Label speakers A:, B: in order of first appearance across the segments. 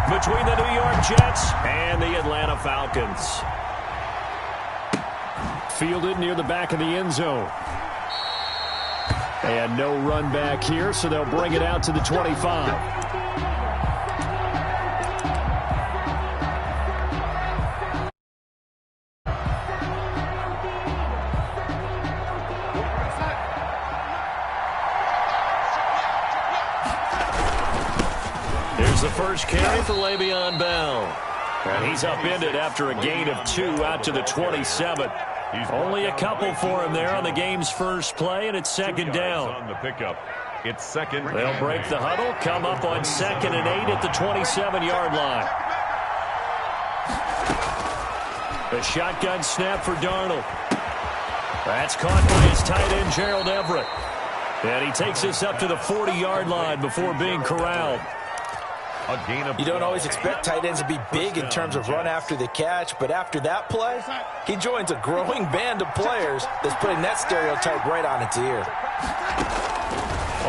A: between the New York Jets and the Atlanta Falcons. Fielded near the back of the end zone. And no run back here, so they'll bring it out to the 25. Here's the first carry for Le'Veon Bell. And he's upended after a gain of 2 out to the 27. Only a couple for him there on the game's first play, and it's second down.
B: On the pickup. It's second.
A: They'll break the huddle, come up on 2nd and 8 at the 27-yard line. The shotgun snap for Darnold. That's caught by his tight end, Gerald Everett. And he takes us up to the 40-yard line before being corralled.
C: You don't always expect tight ends to be big in terms of run after the catch, but after that play, he joins a growing band of players that's putting that stereotype right on its ear.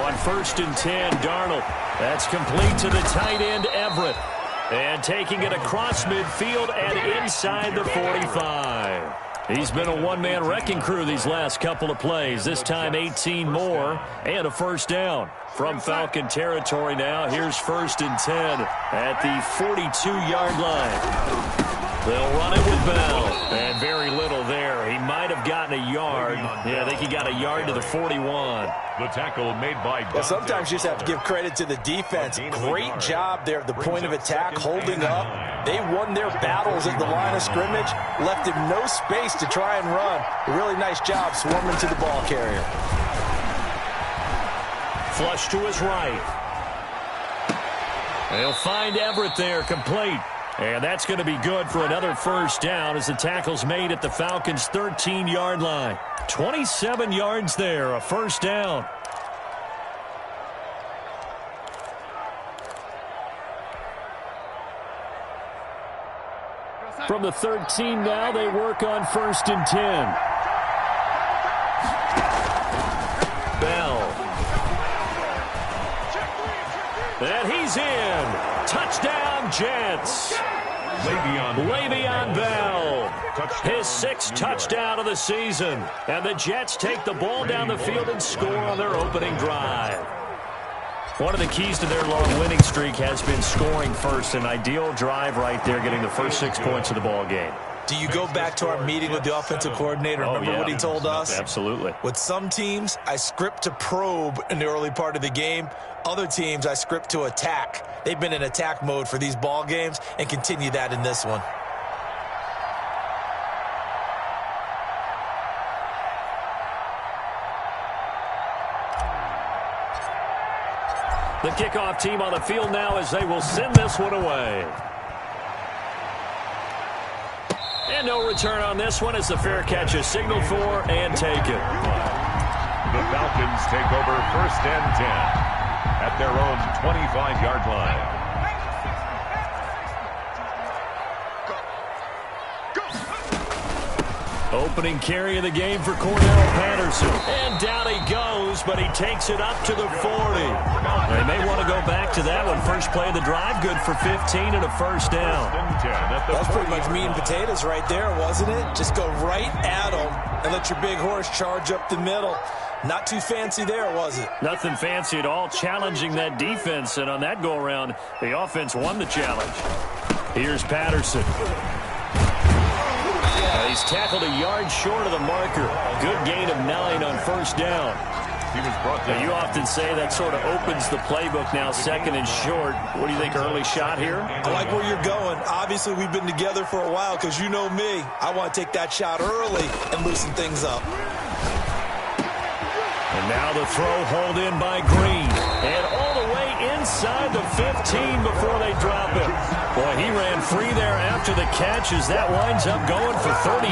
A: On 1st and 10, Darnold. That's complete to the tight end, Everett. And taking it across midfield and inside the 45. He's been a one-man wrecking crew these last couple of plays. This time 18 more and a first down. From Falcon territory now, here's 1st and 10 at the 42-yard line. They'll run it with Bell. And very little there. He might have gotten a yard. Yeah, I think he got a yard to the 41.
B: The tackle made by...
C: Well, sometimes you just have to give credit to the defense. Great job there at the point of attack, holding up. They won their battles at the line of scrimmage, left him no space to try and run. A really nice job swarming to the ball carrier.
A: Flush to his right. They'll find Everett there, complete. And that's going to be good for another first down as the tackle's made at the Falcons' 13-yard line. 27 yards there, a first down. From the 13 now, they work on 1st and 10. Bell. And he's in. Touchdown, Jets. Le'Veon Bell. His 6th touchdown of the season. And the Jets take the ball down the field and score on their opening drive. One of the keys to their long winning streak has been scoring first. An ideal drive right there, getting the first 6 points of the ball game.
C: Do you go back to our meeting with the offensive coordinator? Remember what he told us?
A: Absolutely.
C: With some teams, I script to probe in the early part of the game. Other teams, I script to attack. They've been in attack mode for these ball games and continue that in this one.
A: The kickoff team on the field now as they will send this one away. And no return on this one as the fair catch is signaled for and taken.
B: The Falcons take over 1st and 10 at their own 25-yard line.
A: Opening carry of the game for Cordell Patterson. And down he goes, but he takes it up to the 40. They may want to go back to that one. First play of the drive, good for 15 and a first down.
C: That's pretty much meat and potatoes right there, wasn't it? Just go right at them and let your big horse charge up the middle. Not too fancy there, was it?
A: Nothing fancy at all, challenging that defense. And on that go-around, the offense won the challenge. Here's Patterson. He's tackled a yard short of the marker. Good gain of 9 on first down.
B: He was brought down.
A: You often say that sort of opens the playbook now, 2nd and short. What do you think, early shot here?
C: I like where you're going. Obviously, we've been together for a while because you know me. I want to take that shot early and loosen things up.
A: And now the throw hauled in by Green. And all the way inside the 15 before they drop it. Boy, he ran free there after the catch as that winds up going for 38.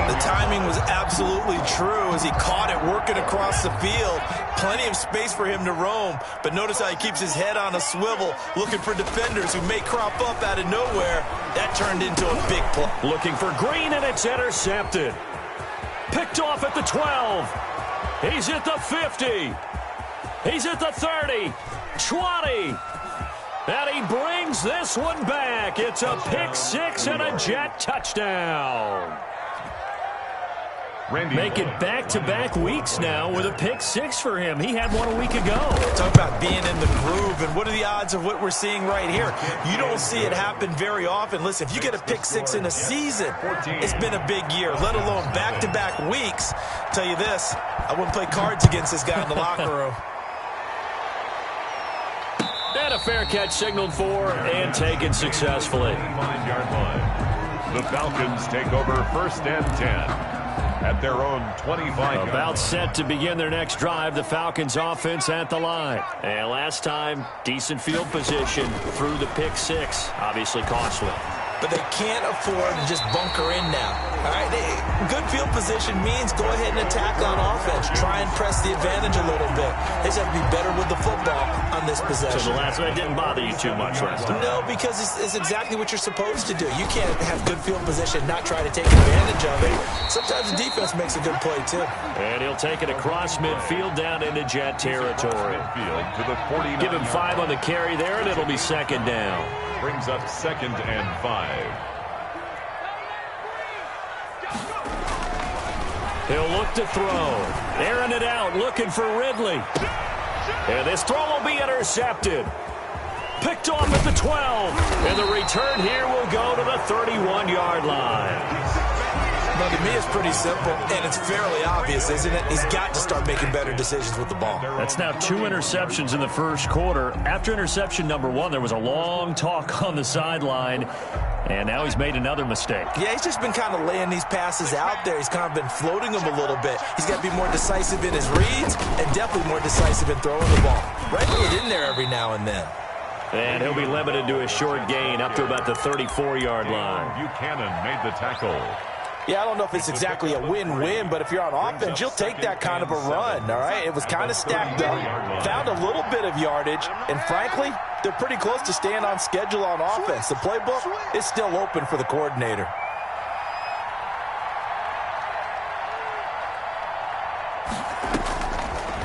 C: The timing was absolutely true as he caught it working across the field. Plenty of space for him to roam. But notice how he keeps his head on a swivel looking for defenders who may crop up out of nowhere. That turned into a big play.
A: Looking for Green, and it's intercepted. Picked off at the 12. He's at the 50. He's at the 30. 20. And he brings this one back. It's a pick six and a Jet touchdown. Make it back-to-back weeks now with a pick six for him. He had one a week ago.
C: Talk about being in the groove, and what are the odds of what we're seeing right here? You don't see it happen very often. Listen, if you get a pick six in a season, it's been a big year, let alone back-to-back weeks. Tell you this, I wouldn't play cards against this guy in the locker room.
A: And a fair catch signaled for and taken successfully.
B: The Falcons take over first and 10. At their own 25.
A: About set to begin their next drive, the Falcons offense at the line. And last time, decent field position through the pick six. Obviously costly.
C: But they can't afford to just bunker in now. All right, good field position means go ahead and attack on offense. Try and press the advantage a little bit. They just have to be better with the football on this possession.
A: So the last one didn't bother you too much last time?
C: No, because it's exactly what you're supposed to do. You can't have good field position, not try to take advantage of it. Sometimes the defense makes a good play, too.
A: And he'll take it across midfield down into Jet territory.
B: To the 49.
A: Give him 5 on the carry there, and it'll be second down.
B: Brings up 2nd and 5.
A: He'll look to throw. Airing it out, looking for Ridley. And this throw will be intercepted. Picked off at the 12. And the return here will go to the 31-yard line.
C: Well, to me, it's pretty simple, and it's fairly obvious, isn't it? He's got to start making better decisions with the ball.
A: That's now 2 interceptions in the first quarter. After interception number 1, there was a long talk on the sideline, and now he's made another mistake.
C: Yeah, he's just been kind of laying these passes out there. He's kind of been floating them a little bit. He's got to be more decisive in his reads and definitely more decisive in throwing the ball. Wrangle it in there every now and then.
A: And he'll be limited to a short gain up to about the 34-yard line.
B: Buchanan made the tackle.
C: Yeah, I don't know if it's exactly a win-win, but if you're on offense, you'll take that kind of a run, all right? It was kind of stacked up, found a little bit of yardage, and frankly, they're pretty close to staying on schedule on offense. The playbook is still open for the coordinator.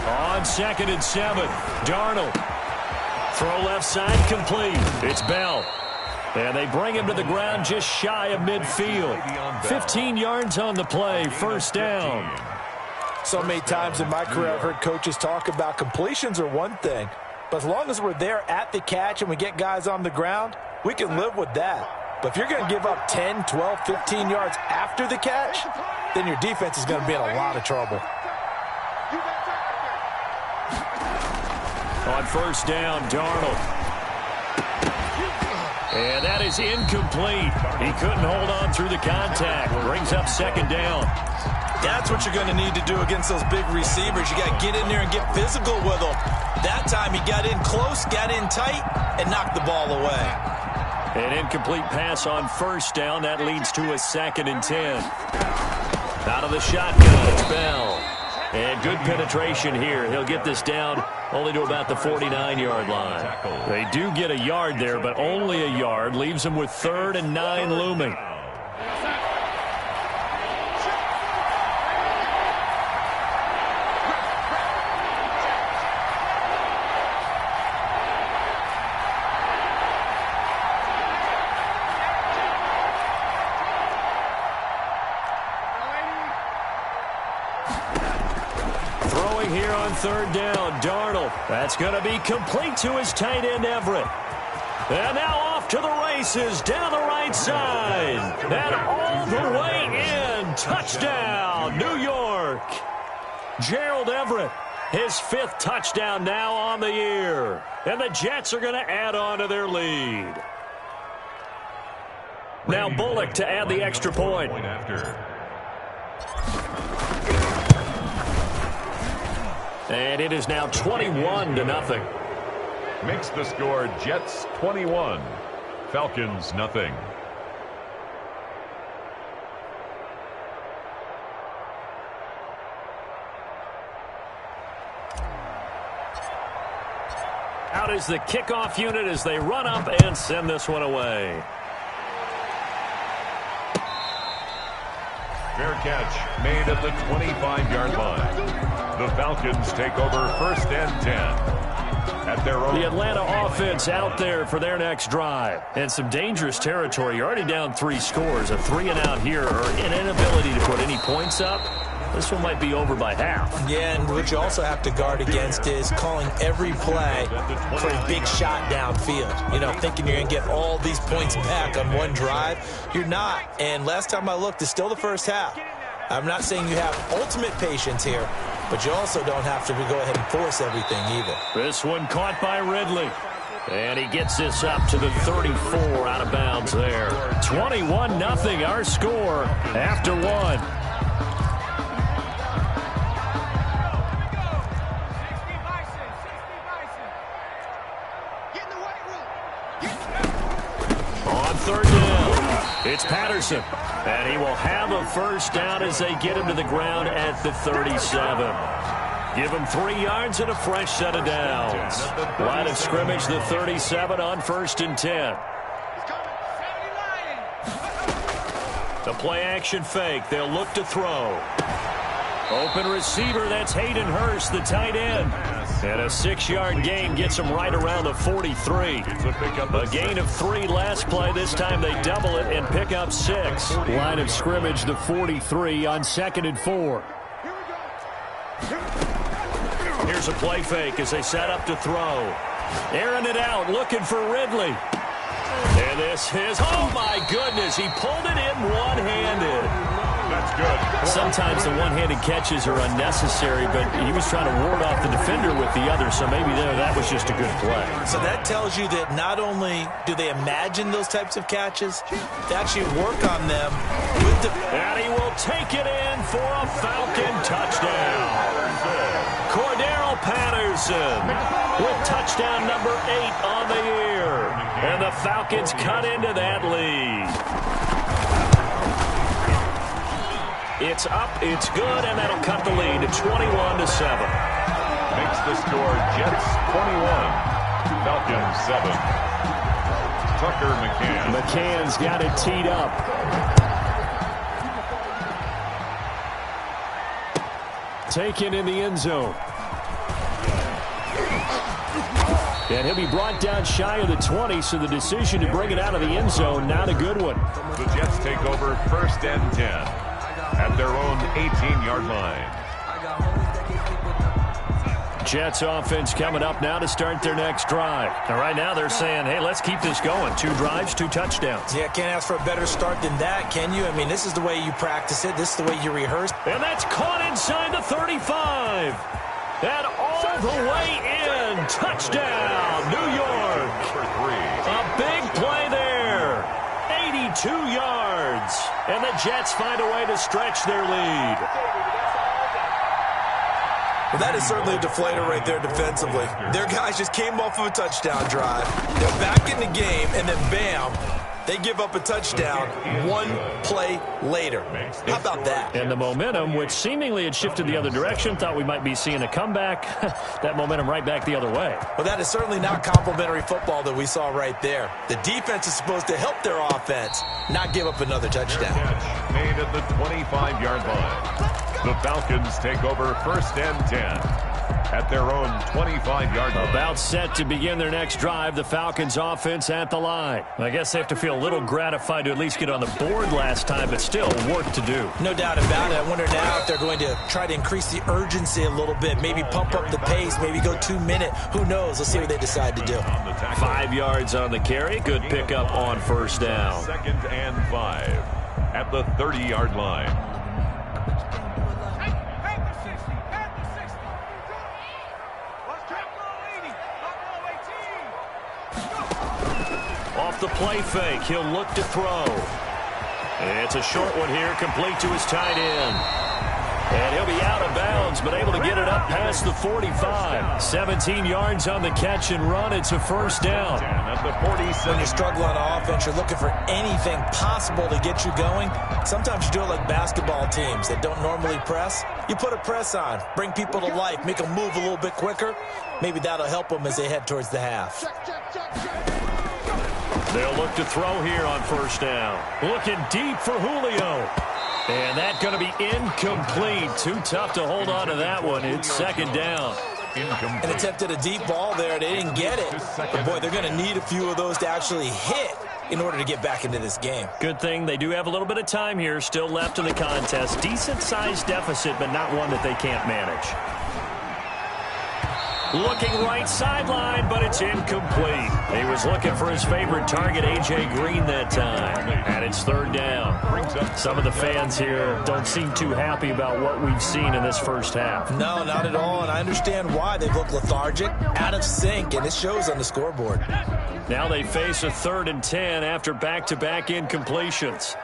A: On 2nd and 7, Darnold. Throw left side complete. It's Bell. And they bring him to the ground just shy of midfield. 15 yards on the play, first down.
C: So many times in my career I've heard coaches talk about completions are one thing, but as long as we're there at the catch and we get guys on the ground, we can live with that. But if you're going to give up 10, 12, 15 yards after the catch, then your defense is going to be in a lot of trouble.
A: On first down, Darnold. And that is incomplete. He couldn't hold on through the contact. Brings up second down.
C: That's what you're going to need to do against those big receivers. You got to get in there and get physical with them. That time he got in close, got in tight, and knocked the ball away.
A: An incomplete pass on first down. That leads to a 2nd and 10. Out of the shotgun, it's Bell. And good penetration here. He'll get this down only to about the 49-yard line. They do get a yard there, but only a yard. Leaves them with 3rd and 9 looming. Here on 3rd down, Darnold. That's going to be complete to his tight end, Everett. And now off to the races down the right side. And all the way in. Touchdown, New York. Gerald Everett, his 5th touchdown now on the year. And the Jets are going to add on to their lead. Now Bullock to add the extra point. And it is now 21-0.
B: Makes the score Jets 21, Falcons nothing.
A: Out is the kickoff unit as they run up and send this one away.
B: Fair catch made at the 25-yard line. The Falcons take over 1st and 10. at their own.
A: The Atlanta offense out there for their next drive. And some dangerous territory. You're already down 3 scores. A 3 and out here, or an inability to put any points up. This one might be over by half.
C: Yeah, and what you also have to guard against is calling every play for a big shot downfield. You know, thinking you're going to get all these points back on one drive. You're not. And last time I looked, it's still the first half. I'm not saying you have ultimate patience here, but you also don't have to go ahead and force everything either.
A: This one caught by Ridley. And he gets this up to the 34 out of bounds there. 21-0 our score after 1. Third down. It's Patterson. And he will have a first down as they get him to the ground at the 37. Give him 3 yards and a fresh set of downs. Line of scrimmage, the 37 on 1st and 10. The play action fake. They'll look to throw. Open receiver, that's Hayden Hurst, the tight end. And a 6-yard gain gets him right around the 43. A gain of 3 last play. This time they double it and pick up 6. Line of scrimmage, the 43 on 2nd and 4. Here's a play fake as they set up to throw. Airing it out, looking for Ridley. And this is, oh my goodness, he pulled it in one-handed.
B: That's good.
A: Sometimes the one-handed catches are unnecessary, but he was trying to ward off the defender with the other, so maybe that was just a good play.
C: So that tells you that not only do they imagine those types of catches, they actually work on them with the...
A: And he will take it in for a Falcon touchdown. Cordero Patterson with touchdown number 8 on the year. And the Falcons cut into that lead. It's up, it's good, and that'll cut the lead to 21-7.
B: Makes the score Jets 21, Falcons 7. Tucker McCann.
A: McCann's got it teed up. Taken in the end zone. And he'll be brought down shy of the 20, so the decision to bring it out of the end zone, not a good one.
B: The Jets take over 1st and 10. At their own 18-yard line.
A: Jets offense coming up now to start their next drive. And right now they're saying, hey, let's keep this going. 2 drives, 2 touchdowns.
C: Yeah, can't ask for a better start than that, can you? I mean, this is the way you practice it. This is the way you rehearse.
A: And that's caught inside the 35. And all the way in. Touchdown, New York. A big play there. 82 yards. And the Jets find a way to stretch their lead.
C: Well, that is certainly a deflator right there defensively. Their guys just came off of a touchdown drive. They're back in the game, and then bam, they give up a touchdown 1 play later. How about that?
A: And the momentum, which seemingly had shifted the other direction, thought we might be seeing a comeback. That momentum right back the other way.
C: Well, that is certainly not complimentary football that we saw right there. The defense is supposed to help their offense, not give up another touchdown.
B: Catch made at the 25-yard line. The Falcons take over 1st and 10 at their own 25-yard line.
A: About set to begin their next drive, the Falcons offense at the line. I guess they have to feel a little gratified to at least get on the board last time, but still work to do.
C: No doubt about it. I wonder now if they're going to try to increase the urgency a little bit, maybe pump up the pace, maybe go 2-minute. Who knows? Let's see what they decide to do.
A: 5 yards on the carry. Good pickup on 1st down.
B: 2nd and 5 at the 30-yard line.
A: Off the play fake, he'll look to throw. It's a short one here, complete to his tight end. And he'll be out of bounds, but able to get it up past the 45. 17 yards on the catch and run. It's a first down.
B: At the 47.
C: When you struggle on offense, you're looking for anything possible to get you going. Sometimes you do it like basketball teams that don't normally press. You put a press on, bring people to life, make them move a little bit quicker. Maybe that'll help them as they head towards the half.
A: They'll look to throw here on 1st down. Looking deep for Julio. And that's going to be incomplete. Too tough to hold on to that one. It's 2nd down.
C: And attempted a deep ball there. They didn't get it. But, boy, they're going to need a few of those to actually hit in order to get back into this game.
A: Good thing they do have a little bit of time here still left in the contest. Decent-sized deficit, but not one that they can't manage. Looking right sideline, but it's incomplete. He was looking for his favorite target, A.J. Green, that time. And it's third down. Some of the fans here don't seem too happy about what we've seen in this first half.
C: No, not at all, and I understand why. They've looked lethargic, out of sync, and it shows on the scoreboard.
A: Now they face a 3rd and 10 after back-to-back incompletions.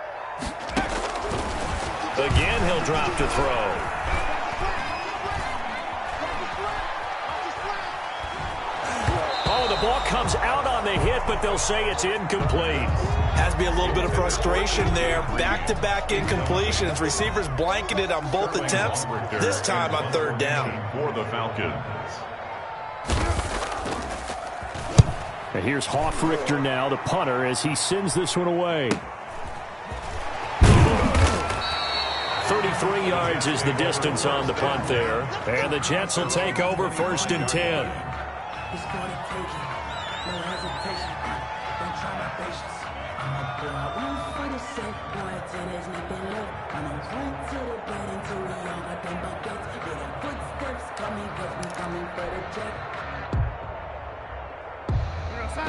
A: Again, he'll drop to throw. The ball comes out on the hit, but they'll say it's incomplete.
C: Has to be a little bit of frustration there. Back-to-back incompletions. Receivers blanketed on both attempts, this time on 3rd down.
B: For the Falcons.
A: And here's Hoffrichter now, the punter, as he sends this one away. 33 yards is the distance on the punt there. And the Jets will take over 1st and 10.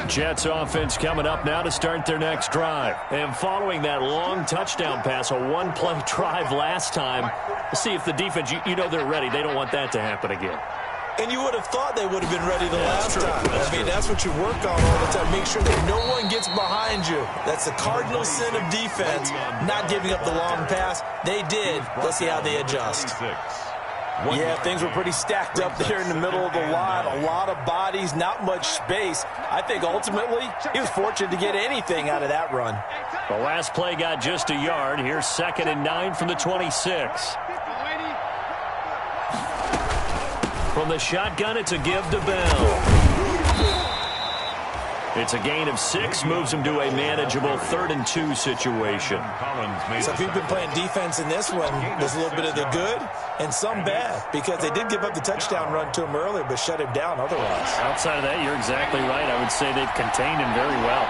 A: Jets offense coming up now to start their next drive. And following that long touchdown pass, a one-play drive last time, let's see if the defense, you know they're ready. They don't want that to happen again.
C: And you would have thought they would have been ready the last time. That's what you work on all the time. Make sure that no one gets behind you. That's the cardinal sin of defense, not giving up the long pass. They did. Let's see how they adjust. Yeah, things were pretty stacked up there in the middle of the line. A lot of bodies, not much space. I think ultimately he was fortunate to get anything out of that run.
A: The last play got just a yard. Here's 2nd and 9 from the 26. From the shotgun, it's a give to Bell. It's a gain of 6, moves him to a manageable 3rd and 2 situation.
C: So if you've been playing defense in this one, there's a little bit of the good and some bad, because they did give up the touchdown run to him earlier, but shut him down otherwise.
A: Outside of that, you're exactly right. I would say they've contained him very well.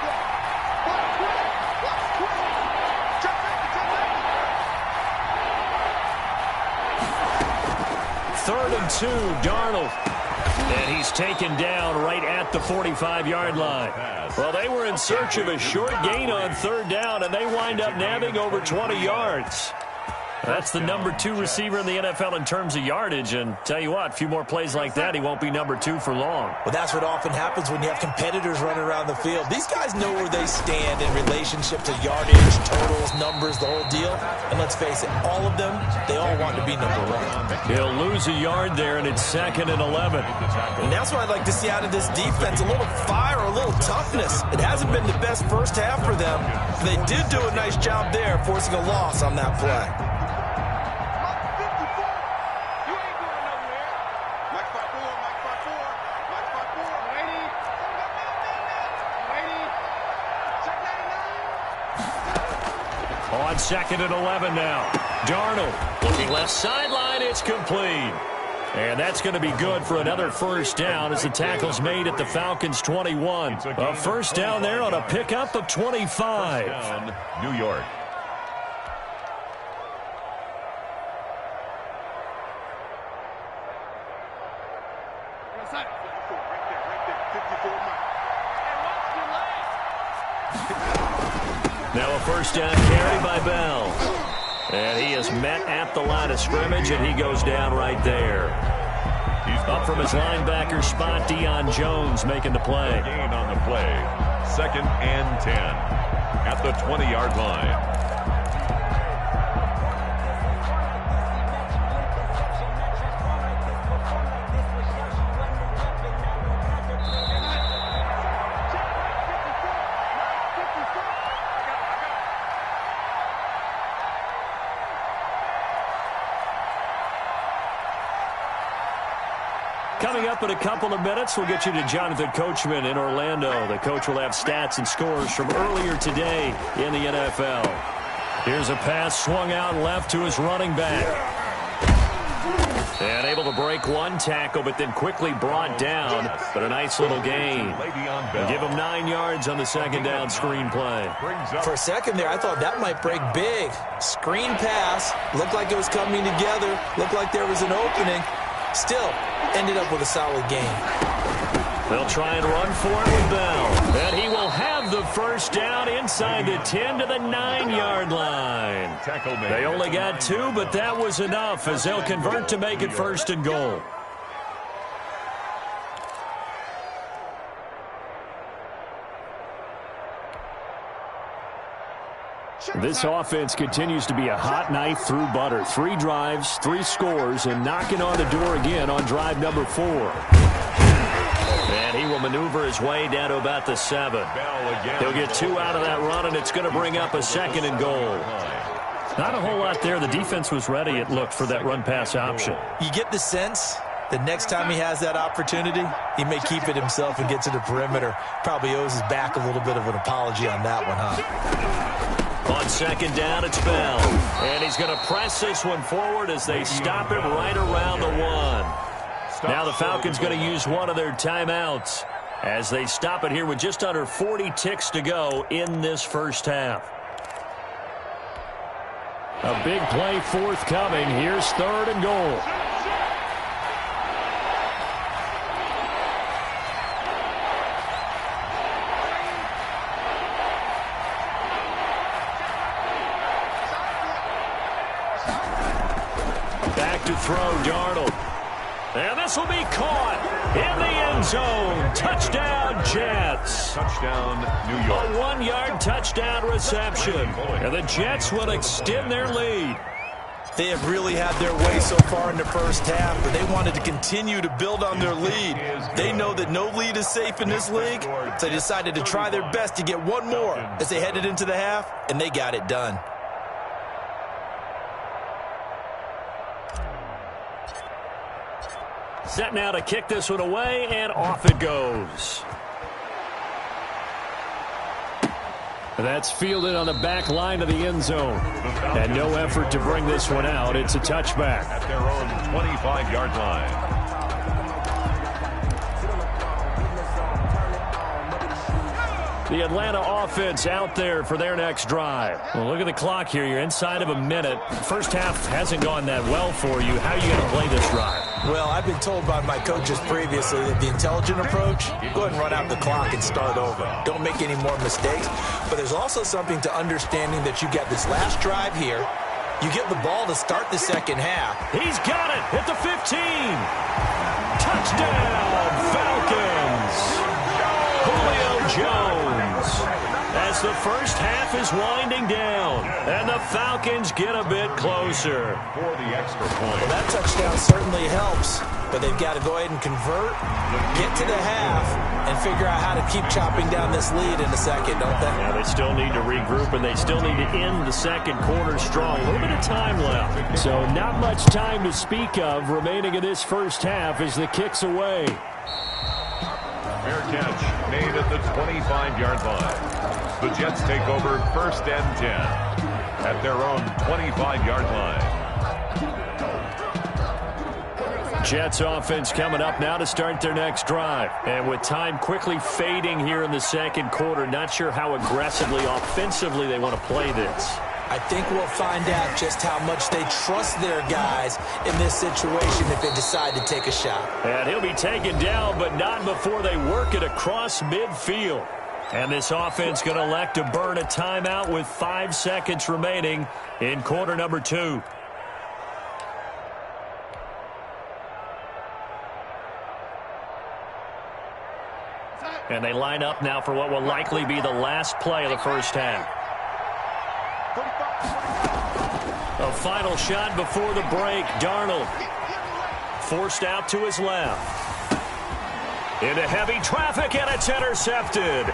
A: Third and 2, Darnold. And he's taken down right at the 45-yard line. Well, they were in search of a short gain on 3rd down, and they wind up nabbing over 20 yards. That's the number 2 receiver in the NFL in terms of yardage, and tell you what, a few more plays like that, he won't be number 2 for long.
C: Well, that's what often happens when you have competitors running around the field. These guys know where they stand in relationship to yardage, totals, numbers, the whole deal. And let's face it, all of them, they all want to be number 1.
A: He'll lose a yard there, and it's 2nd and 11.
C: And that's what I'd like to see out of this defense, a little fire, a little toughness. It hasn't been the best first half for them. They did do a nice job there, forcing a loss on that play.
A: On 2nd and 11 now. Darnold looking left sideline. It's complete. And that's going to be good for another 1st down as the tackle's made at the Falcons' 21. A 1st down there on a pickup of 25.
B: Down, New York.
A: Now a 1st down carry by Bell. And he is met at the line of scrimmage, and he goes down right there. Up from his linebacker spot, Deion Jones making the play.
B: Gain on the play. 2nd and 10 at the 20-yard line.
A: Coming up in a couple of minutes, we'll get you to Jonathan Coachman in Orlando. The coach will have stats and scores from earlier today in the NFL. Here's a pass swung out left to his running back. And able to break one tackle, but then quickly brought down. But a nice little gain. We'll give him 9 yards on the second down screen play.
C: For a second there, I thought that might break big. Screen pass. Looked like it was coming together. Looked like there was an opening. Still, ended up with a solid gain.
A: They'll try and run for it with Bell. And he will have the first down inside the 10 to the 9-yard line. They only got 2, but that was enough as they'll convert to make it 1st and goal. This offense continues to be a hot knife through butter. 3 drives, 3 scores, and knocking on the door again on drive number 4. And he will maneuver his way down to about the 7. He'll get 2 out of that run, and it's going to bring up a 2nd and goal. Not a whole lot there. The defense was ready, it looked, for that run-pass option.
C: You get the sense that next time he has that opportunity, he may keep it himself and get to the perimeter. Probably owes his back a little bit of an apology on that one, huh?
A: On second down, it's Bell. And he's going to press this one forward as they stop it right around the 1. Now the Falcons going to use one of their timeouts as they stop it here with just under 40 ticks to go in this first half. A big play forthcoming. Here's 3rd and goal. Back to throw, Darnold. And this will be caught in the end zone. Touchdown, Jets.
B: Touchdown, New York.
A: A 1-yard touchdown reception. And the Jets will extend their lead.
C: They have really had their way so far in the first half, but they wanted to continue to build on their lead. They know that no lead is safe in this league, so they decided to try their best to get one more as they headed into the half, and they got it done.
A: Set now to kick this one away, and off it goes. That's fielded on the back line of the end zone. And no effort to bring this one out. It's a touchback.
B: At their own 25-yard line.
A: The Atlanta offense out there for their next drive. Well, look at the clock here. You're inside of a minute. First half hasn't gone that well for you. How are you going to play this drive?
C: Well, I've been told by my coaches previously that the intelligent approach, go ahead and run out the clock and start over. Don't make any more mistakes. But there's also something to understanding that you get this last drive here. You get the ball to start the second half.
A: He's got it at the 15. Touchdown, Falcons. Julio Jones. As the first half is winding down, and the Falcons get a bit closer.
B: For the extra point.
C: Well, that touchdown certainly helps, but they've got to go ahead and convert, get to the half, and figure out how to keep chopping down this lead in a second, don't they?
A: Yeah, they still need to regroup, and they still need to end the second quarter strong. A little bit of time left. So not much time to speak of remaining in this first half as the kick's away.
B: Fair catch made at the 25-yard line. The Jets take over 1st and 10 at their own 25-yard line.
A: Jets offense coming up now to start their next drive. And with time quickly fading here in the second quarter, not sure how aggressively, offensively they want to play this.
C: I think we'll find out just how much they trust their guys in this situation if they decide to take a shot.
A: And he'll be taken down, but not before they work it across midfield. And this offense going to elect to burn a timeout with 5 seconds remaining in quarter number 2. And they line up now for what will likely be the last play of the first half. A final shot before the break. Darnold forced out to his left. Into heavy traffic, and it's intercepted.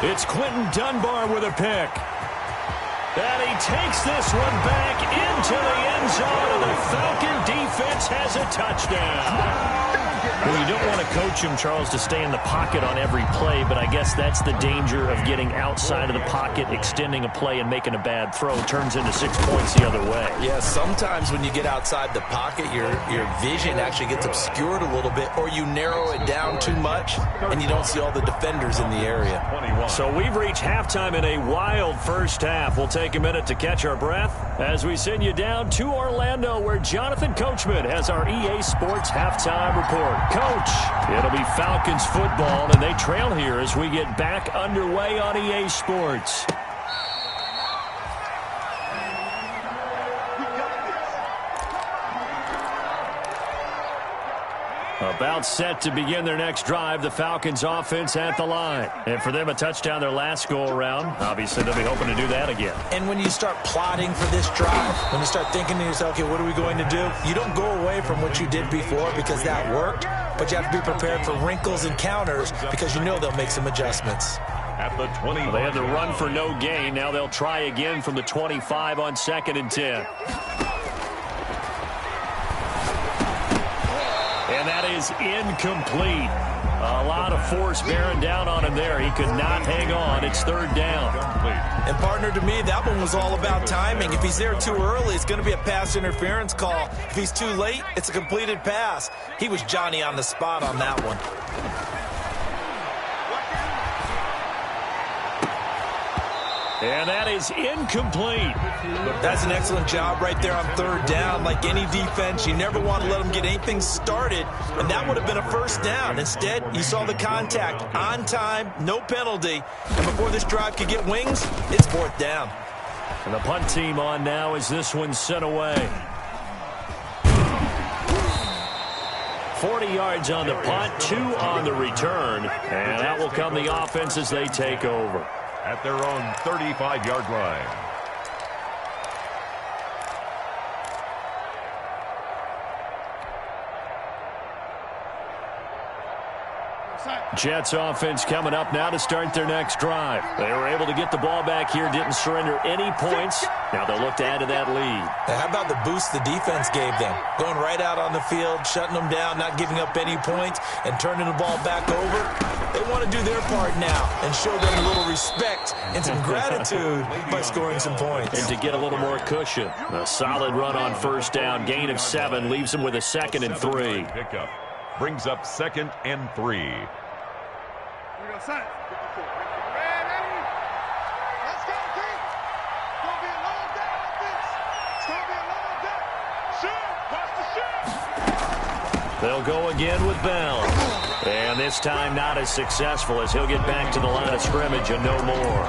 A: It's Quentin Dunbar with a pick. And he takes this one back into the end zone, and the Falcon defense has a touchdown. Well, you don't want to coach him, Charles, to stay in the pocket on every play, but I guess that's the danger of getting outside of the pocket, extending a play, and making a bad throw. Turns into 6 points the other way.
C: Yeah, sometimes when you get outside the pocket, your vision actually gets obscured a little bit, or you narrow it down too much, and you don't see all the defenders in the area.
A: So we've reached halftime in a wild first half. We'll take a minute to catch our breath as we send you down to Orlando, where Jonathan Coachman has our EA Sports halftime report. Coach, it'll be Falcons football, and they trail here as we get back underway on EA Sports. About set to begin their next drive, the Falcons offense at the line. And for them, a touchdown their last go-around. Obviously, they'll be hoping to do that again.
C: And when you start plotting for this drive, when you start thinking to yourself, okay, what are we going to do? You don't go away from what you did before because that worked, but you have to be prepared for wrinkles and counters because you know they'll make some adjustments.
B: At the 20.
A: Well, they had the run for no gain. Now they'll try again from the 25 on 2nd and 10. And that is incomplete. A lot of force bearing down on him there. He could not hang on. It's 3rd down.
C: And, partner, to me, that one was all about timing. If he's there too early, it's going to be a pass interference call. If he's too late, it's a completed pass. He was Johnny on the spot on that one.
A: And that is incomplete.
C: That's an excellent job right there on 3rd down. Like any defense, you never want to let them get anything started, and that would have been a 1st down. Instead, you saw the contact on time, no penalty, and before this drive could get wings, it's 4th down.
A: And the punt team on now as this one's sent away. 40 yards on the punt, 2 on the return, and that will come the offense as they take over.
B: At their own 35-yard line.
A: Jets offense coming up now to start their next drive. They were able to get the ball back here, didn't surrender any points. Now they'll look to add to that lead.
C: Now, how about the boost the defense gave them? Going right out on the field, shutting them down, not giving up any points, and turning the ball back over. They want to do their part now and show them a little respect and some gratitude by scoring some points.
A: And to get a little more cushion. A solid run on 1st down, gain of 7, leaves them with a 2nd and 3.
B: Pickup brings up 2nd and 3.
A: They'll go again with Bell. And this time not as successful as he'll get back to the line of scrimmage and no more.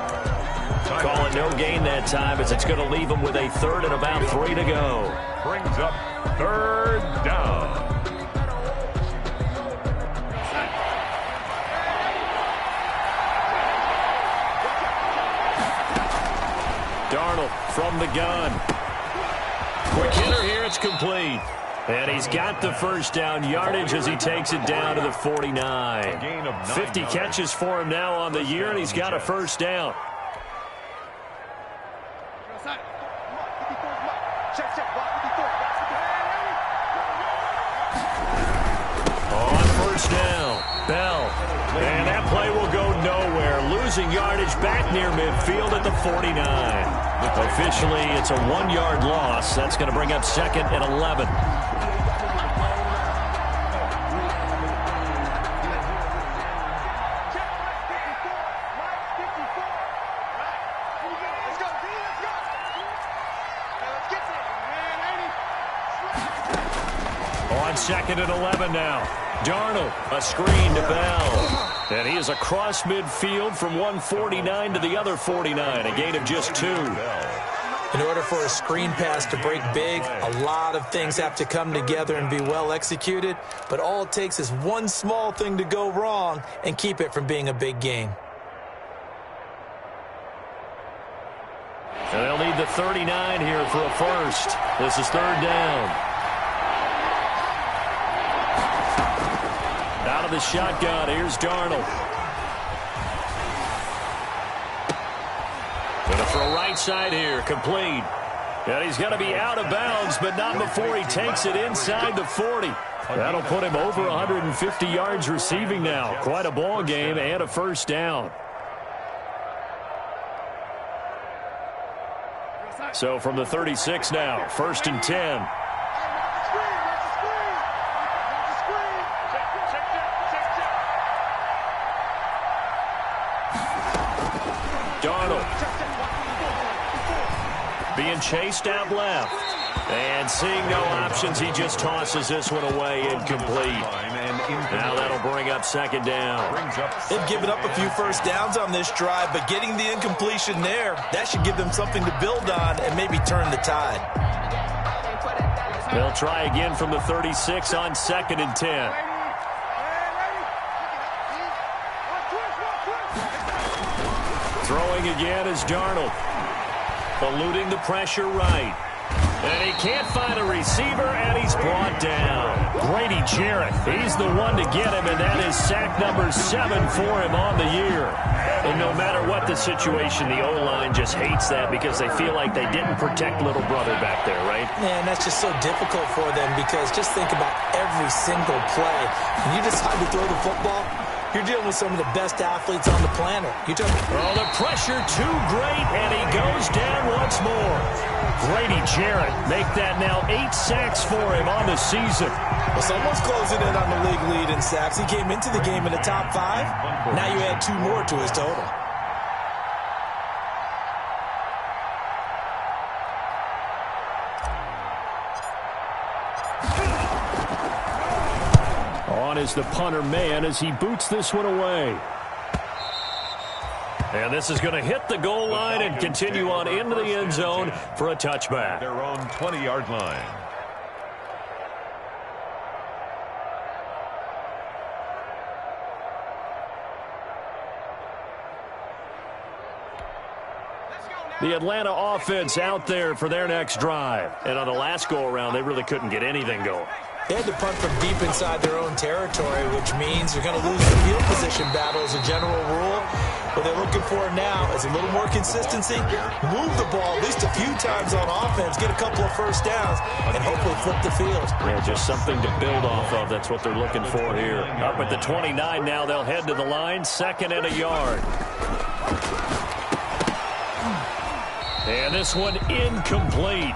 A: Call it no gain that time as it's going to leave him with a 3rd and about 3 to go.
B: Brings up 3rd down.
A: Darnold from the gun. Quick hitter here, it's complete. And he's got the 1st down yardage as he takes it down to the 49. 50 catches for him now on the year, and he's got a 1st down. On 1st down, Bell. And that play will go nowhere. Losing yardage back near midfield at the 49. Officially, it's a 1-yard loss. That's going to bring up 2nd and 11. On 2nd and 11 now. Darnold, a screen to Bell. And he is across midfield from one 49 to the other 49, a gain of just 2.
C: In order for a screen pass to break big, a lot of things have to come together and be well executed, but all it takes is one small thing to go wrong and keep it from being a big gain.
A: And they'll need the 39 here for a 1st. This is 3rd down. Out of the shotgun, here's Darnold. Going to throw right side here, complete. And he's going to be out of bounds, but not before he takes it inside the 40. That'll put him over 150 yards receiving now. Quite a ball game and a first down. So from the 36 now, 1st and 10. Darnold being chased out left. And seeing no options, he just tosses this one away, incomplete. Now that'll bring up 2nd down.
C: They've given up a few first downs on this drive, but getting the incompletion there, that should give them something to build on and maybe turn the tide.
A: They'll try again from the 36 on 2nd and 10. Throwing again is Darnold. Eluding the pressure right. And he can't find a receiver, and he's brought down. Grady Jarrett, he's the one to get him, and that is sack number 7 for him on the year. And no matter what the situation, the O-line just hates that because they feel like they didn't protect little brother back there, right?
C: Man, that's just so difficult for them because just think about every single play. When you decide to throw the football, you're dealing with some of the best athletes on the planet.
A: Oh, the pressure too great, and he goes down once more. Grady Jarrett make that now 8 sacks for him on the season.
C: Well, someone's closing in on the league lead in sacks. He came into the game in the top 5. Now you add 2 more to his total.
A: On is the punter man as he boots this one away. And this is going to hit the goal line and continue on into the end zone for a touchback.
B: Their own 20-yard line.
A: The Atlanta offense out there for their next drive. And on the last go-around, they really couldn't get anything going.
C: They had to punt from deep inside their own territory, which means they're going to lose the field position battle as a general rule. What they're looking for now is a little more consistency, move the ball at least a few times on offense, get a couple of first downs, and hopefully flip the field.
A: Yeah, just something to build off of. That's what they're looking for here. Up at the 29 now, they'll head to the line, 2nd and a yard. And this one incomplete.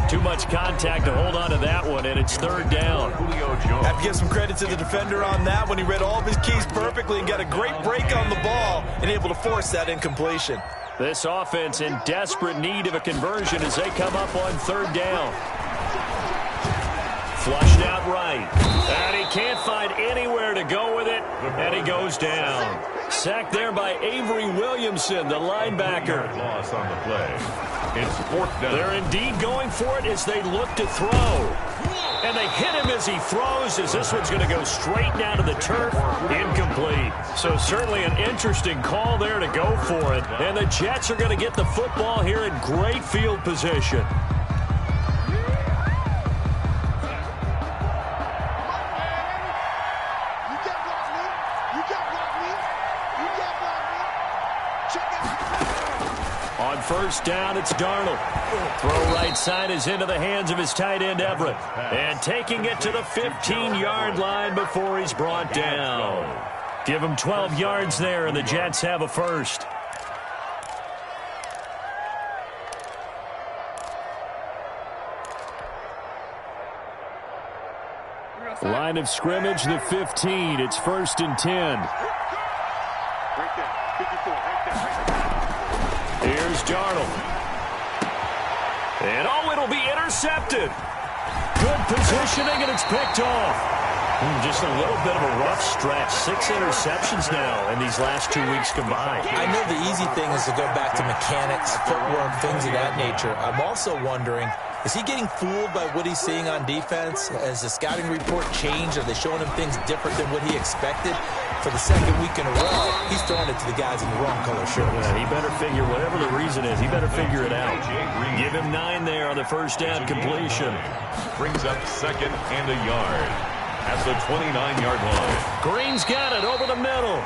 A: Too much contact to hold on to that one, and it's 3rd down.
C: Have to give some credit to the defender on that when he read all of his keys perfectly and got a great break on the ball and able to force that incompletion.
A: This offense in desperate need of a conversion as they come up on 3rd down. Flushed out right. And he can't find anywhere to go with it, and he goes down. Sacked there by Avery Williamson, the linebacker.
B: Loss on the play. It's 4th down.
A: They're indeed going for it as they look to throw. And they hit him as he throws, as this one's going to go straight down to the turf. Incomplete. So certainly an interesting call there to go for it. And the Jets are going to get the football here in great field position. On 1st down, it's Darnold. Throw right side is into the hands of his tight end, Everett. And taking it to the 15-yard line before he's brought down. Give him 12 yards there, and the Jets have a first. Line of scrimmage, the 15. It's 1st and 10. Here's Darnold. And it'll be intercepted. Good positioning, and it's picked off. Just a little bit of a rough stretch. 6 interceptions now in these last 2 weeks combined.
C: I know the easy thing is to go back to mechanics, footwork, things of that nature. I'm also wondering, is he getting fooled by what he's seeing on defense? Has the scouting report changed? Are they showing him things different than what he expected? For the 2nd week in a row, he's throwing it to the guys in the wrong color shirts.
A: Yeah, he better figure, whatever the reason is, he better figure it out. Give him 9 there on the 1st down completion.
B: Brings up 2nd and a yard at the 29-yard line.
A: Green's got it over the middle.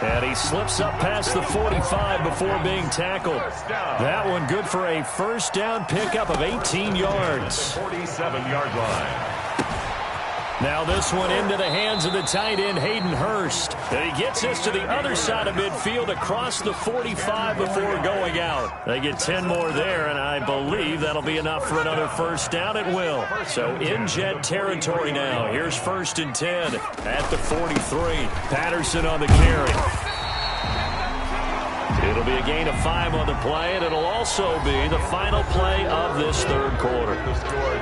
A: And he slips up past the 45 before being tackled. That one good for a 1st down pickup of 18 yards.
B: 47-yard line.
A: Now this one into the hands of the tight end, Hayden Hurst. And he gets this to the other side of midfield across the 45 before going out. They get 10 more there, and I believe that'll be enough for another first down at will. So in Jet territory now. Here's 1st and 10 at the 43. Patterson on the carry. It'll be a gain of 5 on the play, and it'll also be the final play of this third quarter.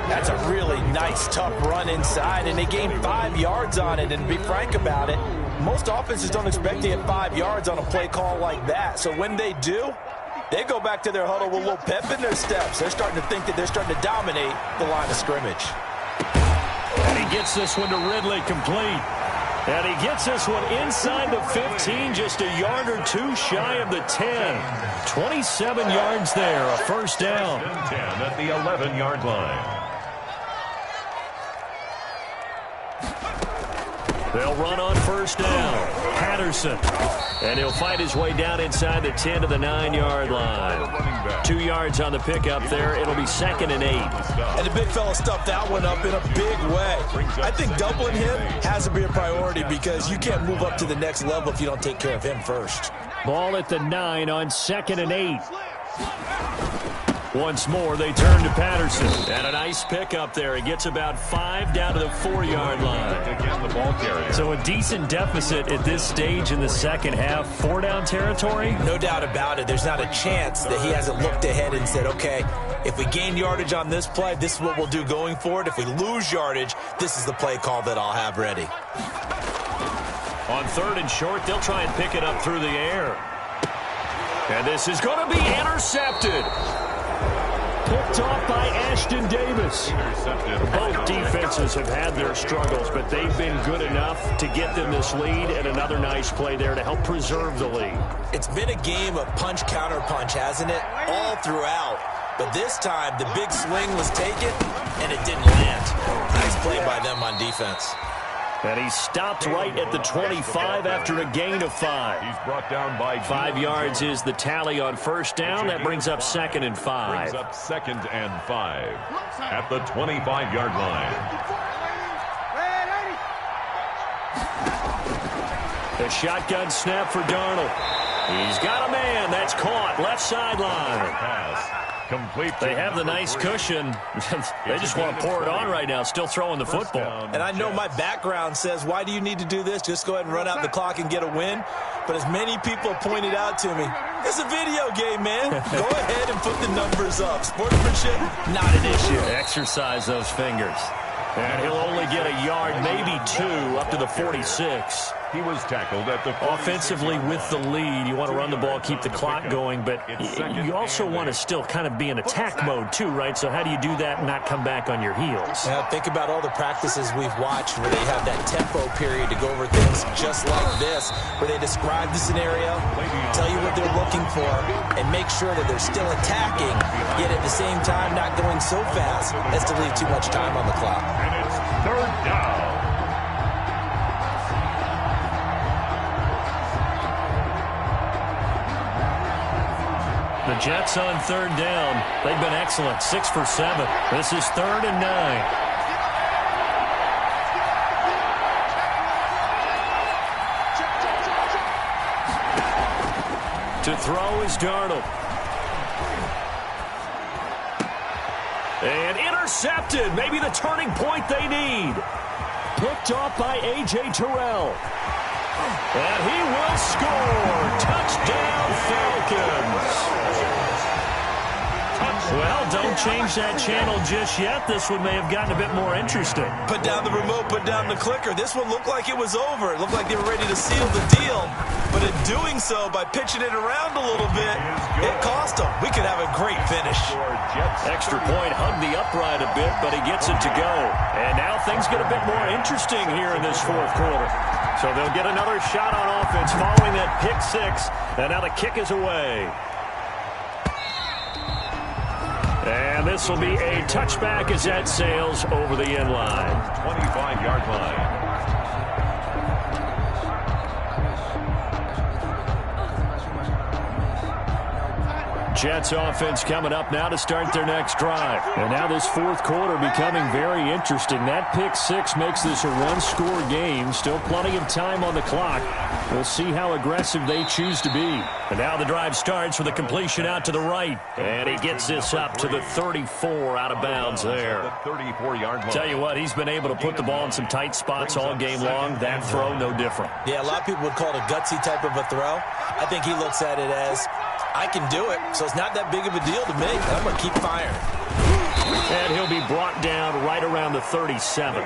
C: That's a really nice, tough run inside, and they gained 5 yards on it. And to be frank about it, most offenses don't expect to get 5 yards on a play call like that. So when they do, they go back to their huddle with a little pep in their steps. They're starting to think that they're starting to dominate the line of scrimmage.
A: And he gets this one to Ridley, complete. And he gets this one inside the 15, just a yard or 2 shy of the 10. 27 yards there, a first down.
B: 10 at the 11-yard line.
A: They'll run on first down. Patterson. And he'll fight his way down inside the 10 to the 9-yard line. 2 yards on the pickup there. It'll be 2nd and 8.
C: And the big fella stuffed that one up in a big way. I think doubling him has to be a priority because you can't move up to the next level if you don't take care of him first.
A: Ball at the 9 on 2nd and 8. Once more, they turn to Patterson. And a nice pickup there. He gets about 5 down to the 4-yard line. So a decent deficit at this stage in the second half. 4-down territory?
C: No doubt about it. There's not a chance that he hasn't looked ahead and said, okay, if we gain yardage on this play, this is what we'll do going forward. If we lose yardage, this is the play call that I'll have ready.
A: On 3rd and short, they'll try and pick it up through the air. And this is going to be intercepted. Picked off by Ashton Davis. Both defenses have had their struggles, but they've been good enough to get them this lead, and another nice play there to help preserve the lead.
C: It's been a game of punch-counter-punch, hasn't it? All throughout. But this time, the big swing was taken, and it didn't land. Nice play by them on defense.
A: And he stopped right at the 25 after a gain of 5.
B: He's brought down by
A: 5 yards is the tally on first down. That brings up 2nd and 5.
B: Brings up 2nd and 5 at the 25-yard line.
A: The shotgun snap for Darnold. He's got a man. That's caught. Left sideline.
B: Pass. Complete.
A: They have the nice cushion. They just want to pour it on right now, still throwing the football.
C: And I know my background says, why do you need to do this? Just go ahead and run out the clock and get a win. But as many people pointed out to me, it's a video game, man. Go ahead and put the numbers up. Sportsmanship, not an issue.
A: Exercise those fingers. And he'll only get a yard, maybe 2, up to the 46.
B: He was tackled at the
A: offensively with the lead. You want to run the ball, keep the clock going, but you also want to still kind of be in attack mode too, right? So how do you do that and not come back on your heels?
C: Now, think about all the practices we've watched where they have that tempo period to go over things just like this, where they describe the scenario, tell you what they're looking for, and make sure that they're still attacking, yet at the same time not going so fast as to leave too much time on the clock.
B: And it's 3rd down.
A: The Jets on 3rd down. They've been excellent. 6 for 7. This is 3rd and 9. To throw is Darnold. And intercepted. Maybe the turning point they need. Picked off by A.J. Terrell. And he will score. Touchdown, Falcons. Well, don't change that channel just yet. This one may have gotten a bit more interesting.
C: Put down the remote, put down the clicker. This one looked like it was over. It looked like they were ready to seal the deal. But in doing so, by pitching it around a little bit, it cost them. We could have a great finish.
A: Extra point, hugged the upright a bit, but he gets it to go. And now things get a bit more interesting here in this fourth quarter. So they'll get another shot on offense following that pick 6. And now the kick is away. And this will be a touchback as that sails over the end line.
B: 25-yard line.
A: Jets offense coming up now to start their next drive. And now this fourth quarter becoming very interesting. That pick six makes this a one-score game. Still plenty of time on the clock. We'll see how aggressive they choose to be. And now the drive starts with a completion out to the right. And he gets this up to the 34 out of bounds there.
B: The 34-yard line.
A: Tell you what, he's been able to put the ball in some tight spots all game long. That throw, no different.
C: Yeah, a lot of people would call it a gutsy type of a throw. I think he looks at it as, I can do it, so it's not that big of a deal to me. I'm going to keep firing.
A: And he'll be brought down right around the 37.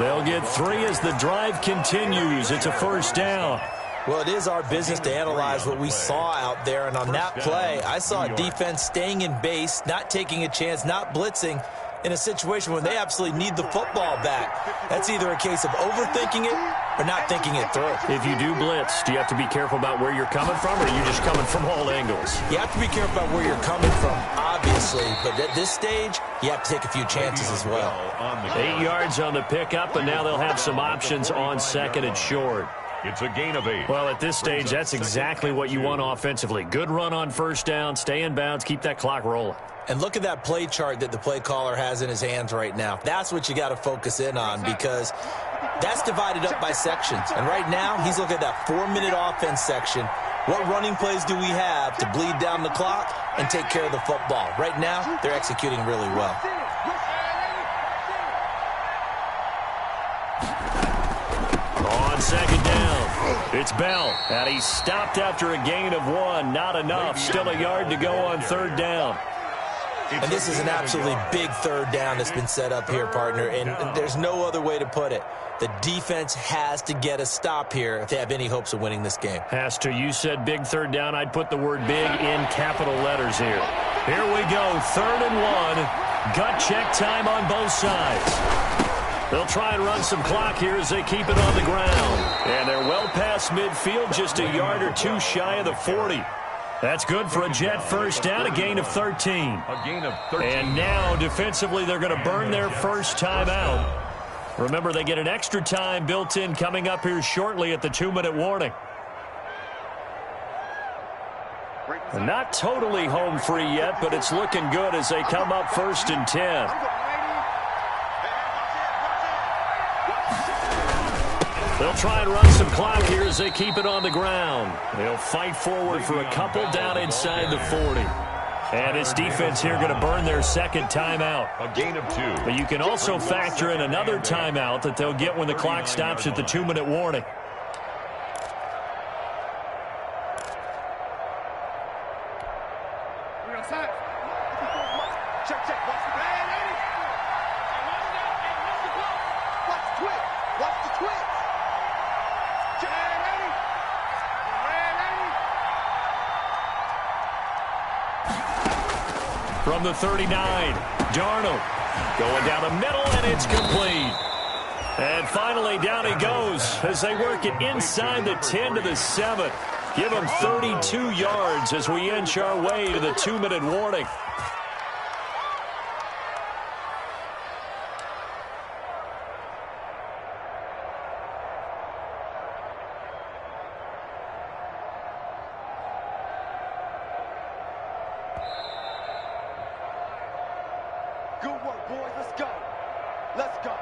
A: They'll get 3 as the drive continues. It's a first down.
C: Well, it is our business to analyze what we saw out there, and on that play, I saw a defense staying in base, not taking a chance, not blitzing, in a situation where they absolutely need the football back. That's either a case of overthinking it or not thinking it through.
A: If you do blitz, do you have to be careful about where you're coming from, or are you just coming from all angles?
C: You have to be careful about where you're coming from, obviously, but at this stage, you have to take a few chances as well.
A: 8 yards on the pickup, and now they'll have some options on second and short.
B: It's a gain of 8.
A: Well, at this stage, that's exactly what you want offensively. Good run on first down, stay in bounds, keep that clock rolling.
C: And look at that play chart that the play caller has in his hands right now. That's what you got to focus in on, because that's divided up by sections. And right now, he's looking at that 4-minute offense section. What running plays do we have to bleed down the clock and take care of the football? Right now, they're executing really well.
A: On second down, it's Bell, and he's stopped after a gain of 1. Not enough. Still a yard to go on third down.
C: And this is an absolutely big third down that's been set up here, partner, and there's no other way to put it. The defense has to get a stop here if they have any hopes of winning this game.
A: Has to. You said big third down. I'd put the word big in capital letters here. Here we go, 3rd and 1. Gut check time on both sides. They'll try and run some clock here as they keep it on the ground. And they're well past midfield, just a yard or 2 shy of the 40. That's good for a Jet first down, a gain of 13.
B: A gain of 13.
A: And now, defensively, they're going to burn their first time out. Remember, they get an extra time built in coming up here shortly at the 2-minute warning. And not totally home free yet, but it's looking good as they come up 1st and 10. They'll try and run some clock here as they keep it on the ground. They'll fight forward for a couple down inside the 40. And this defense here going to burn their second timeout.
B: A gain of 2.
A: But you can also factor in another timeout that they'll get when the clock stops at the 2-minute warning. From the 39, Darnold going down the middle, and it's complete. And finally, down he goes as they work it inside the 10 to the 7. Give him 32 yards as we inch our way to the 2-minute warning.
D: Good work, boys. Let's go. Let's go.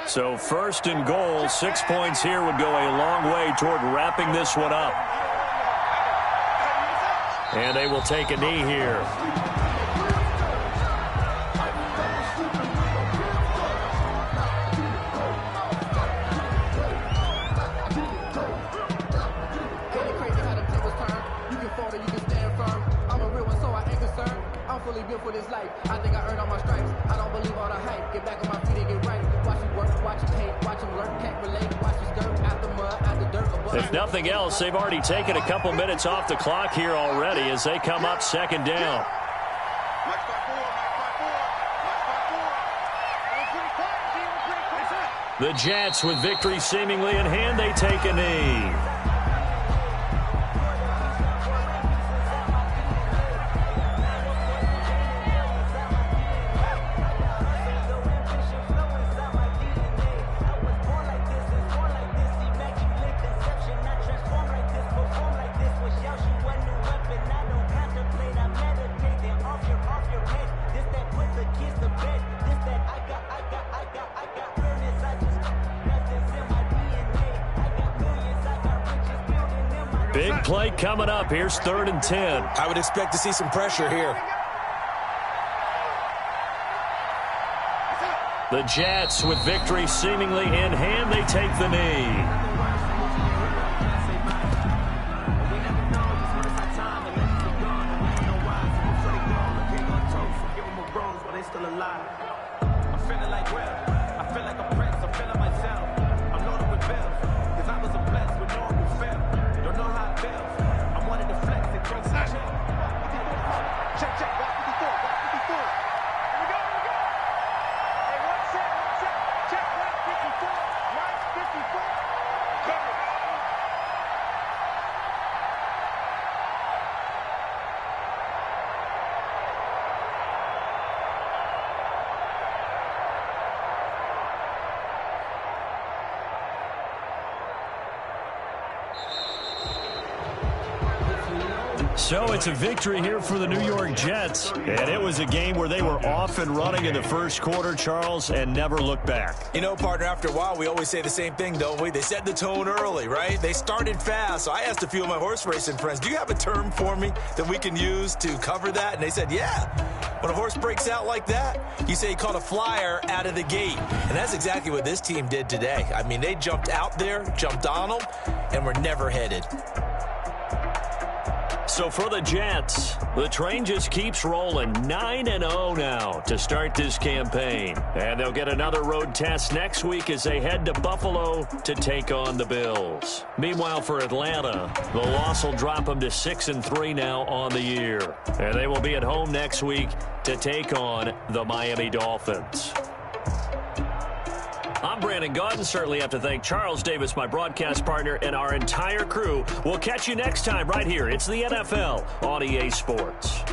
A: So 1st and goal, 6 points here would go a long way toward wrapping this one up. And they will take a knee here.
E: For this life, I think I earned all my stripes. I don't believe all the hype. Get back on my feet and get right. Watch you work, watch you hate, watch them learn, can't relate. Watch you skirt out the mud, out the dirt. Above.
A: If nothing else, they've already taken a couple minutes off the clock here already as they come up 2nd down. The Jets, with victory seemingly in hand, they take a knee. Big play coming up. Here's 3rd and 10.
C: I would expect to see some pressure here.
A: The Jets, with victory seemingly in hand, they take the knee. So it's a victory here for the New York Jets. And it was a game where they were off and running in the first quarter, Charles, and never looked back.
C: You know, partner, after a while, we always say the same thing, don't we? They set the tone early, right? They started fast. So I asked a few of my horse racing friends, do you have a term for me that we can use to cover that? And they said, yeah. When a horse breaks out like that, you say he caught a flyer out of the gate. And that's exactly what this team did today. I mean, they jumped out there, jumped on them, and were never headed.
A: So for the Jets, the train just keeps rolling. 9-0 now to start this campaign. And they'll get another road test next week as they head to Buffalo to take on the Bills. Meanwhile, for Atlanta, the loss will drop them to 6-3 now on the year. And they will be at home next week to take on the Miami Dolphins. I'm Brandon Gaudin. Certainly have to thank Charles Davis, my broadcast partner, and our entire crew. We'll catch you next time right here. It's the NFL on EA Sports.